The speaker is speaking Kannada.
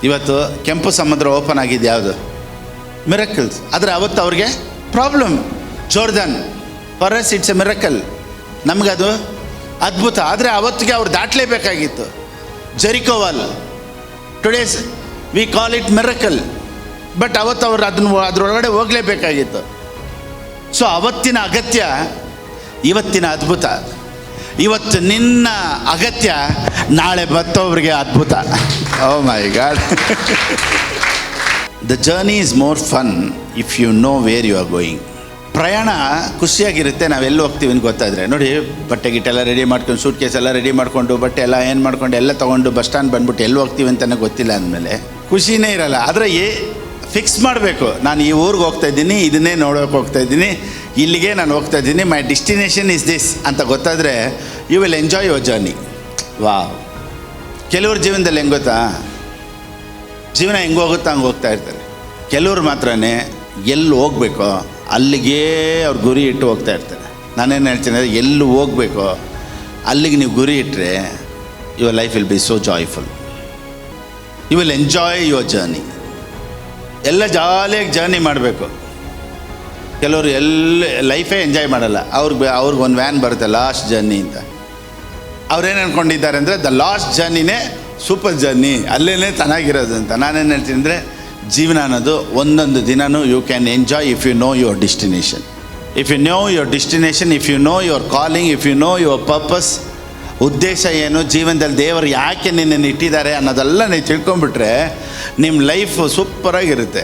ಇವತ್ತು ಕೆಂಪು ಸಮುದ್ರ ಓಪನ್ ಆಗಿದೆ, ಯಾವುದು? ಮಿರಕಲ್ಸ್. ಆದರೆ ಅವತ್ತು ಅವ್ರಿಗೆ problem. Jordan for us it's a miracle, ನಮಗದು ಅದ್ಭುತ. ಆದರೆ ಅವತ್ತಿಗೆ ಅವ್ರು ದಾಟಲೇಬೇಕಾಗಿತ್ತು. Jericho wall, today's we call it miracle, but ಅವತ್ತು ಅವ್ರು ಅದರೊಳಗಡೆ ಹೋಗಲೇಬೇಕಾಗಿತ್ತು. ಸೊ ಅವತ್ತಿನ ಅಗತ್ಯ ಇವತ್ತಿನ ಅದ್ಭುತ. ಇವತ್ತು ನಿನ್ನ ಅಗತ್ಯ ನಾಳೆ ಮತ್ತೊಬ್ಬರಿಗೆ ಅದ್ಭುತ. Oh my god. The journey is more fun if you know where you are going. ಪ್ರಯಾಣ ಖುಷಿಯಾಗಿರುತ್ತೆ ನಾವೆಲ್ಲಿ ಹೋಗ್ತೀವಿ ಅಂತ ಗೊತ್ತಾದರೆ. ನೋಡಿ, ಬಟ್ಟೆ ಗಿಟ್ಟೆಲ್ಲ ರೆಡಿ ಮಾಡ್ಕೊಂಡು, ಸೂಟ್ ಕೇಸ್ ಎಲ್ಲ ರೆಡಿ ಮಾಡಿಕೊಂಡು, ಬಟ್ಟೆ ಎಲ್ಲ ಏನು ಮಾಡ್ಕೊಂಡು ಎಲ್ಲ ತೊಗೊಂಡು ಬಸ್ ಸ್ಟ್ಯಾಂಡ್ ಬಂದ್ಬಿಟ್ಟು ಎಲ್ಲಿ ಹೋಗ್ತೀವಿ ಅಂತಲೇ ಗೊತ್ತಿಲ್ಲ ಅಂದಮೇಲೆ ಖುಷಿನೇ ಇರಲ್ಲ. ಆದರೆ ಫಿಕ್ಸ್ ಮಾಡಬೇಕು, ನಾನು ಈ ಊರಿಗೆ ಹೋಗ್ತಾ ಇದ್ದೀನಿ, ಇದನ್ನೇ ನೋಡೋಕೆ ಹೋಗ್ತಾ ಇದ್ದೀನಿ, ಇಲ್ಲಿಗೆ ನಾನು ಹೋಗ್ತಾ ಇದ್ದೀನಿ, ಮೈ ಡೆಸ್ಟಿನೇಷನ್ ಇಸ್ ದಿಸ್ ಅಂತ ಗೊತ್ತಾದರೆ you will enjoy your journey. Wow. ಕೆಲವ್ರ ಜೀವನದಲ್ಲಿ ಹೆಂಗೆ ಗೊತ್ತಾ, ಜೀವನ ಹೆಂಗೆ ಹೋಗುತ್ತಾ ಹಂಗೆ ಹೋಗ್ತಾ ಇರ್ತಾರೆ. ಕೆಲವ್ರು ಮಾತ್ರ ಎಲ್ಲಿ ಹೋಗ್ಬೇಕೋ ಅಲ್ಲಿಗೆ ಅವ್ರು ಗುರಿ ಇಟ್ಟು ಹೋಗ್ತಾ ಇರ್ತಾರೆ. ನಾನೇನು ಹೇಳ್ತೀನಿ ಅಂದರೆ, ಎಲ್ಲಿ ಹೋಗ್ಬೇಕೋ ಅಲ್ಲಿಗೆ ನೀವು ಗುರಿ ಇಟ್ಟರೆ your life will be so joyful. You will enjoy your journey. ಎಲ್ಲ ಜಾಲಿಯಾಗಿ ಜರ್ನಿ ಮಾಡಬೇಕು. ಕೆಲವರು ಲೈಫೇ ಎಂಜಾಯ್ ಮಾಡಲ್ಲ. ಅವ್ರಿಗೆ ಒಂದು ವ್ಯಾನ್ ಬರುತ್ತೆ ಲಾಸ್ಟ್ ಜರ್ನಿ ಅಂತ. ಅವ್ರೇನು ಅಂದ್ಕೊಂಡಿದ್ದಾರೆ ಅಂದರೆ ದ ಲಾಸ್ಟ್ ಜರ್ನಿನೇ ಸೂಪರ್ ಜರ್ನಿ, ಅಲ್ಲೇ ಚೆನ್ನಾಗಿರೋದು ಅಂತ. ನಾನೇನು ಹೇಳ್ತೀನಿ ಅಂದರೆ, ಜೀವನ ಅನ್ನೋದು ಒಂದೊಂದು ದಿನವೂ you can enjoy if you know your destination. If you know your destination, if you know your calling, if you know your purpose, ಉದ್ದೇಶ ಏನು, ಜೀವನದಲ್ಲಿ ದೇವರು ಯಾಕೆ ನಿನ್ನನ್ನು ಇಟ್ಟಿದ್ದಾರೆ ಅನ್ನೋದೆಲ್ಲ ನೀವು ತಿಳ್ಕೊಂಬಿಟ್ರೆ ನಿಮ್ಮ ಲೈಫ್ ಸೂಪರಾಗಿರುತ್ತೆ.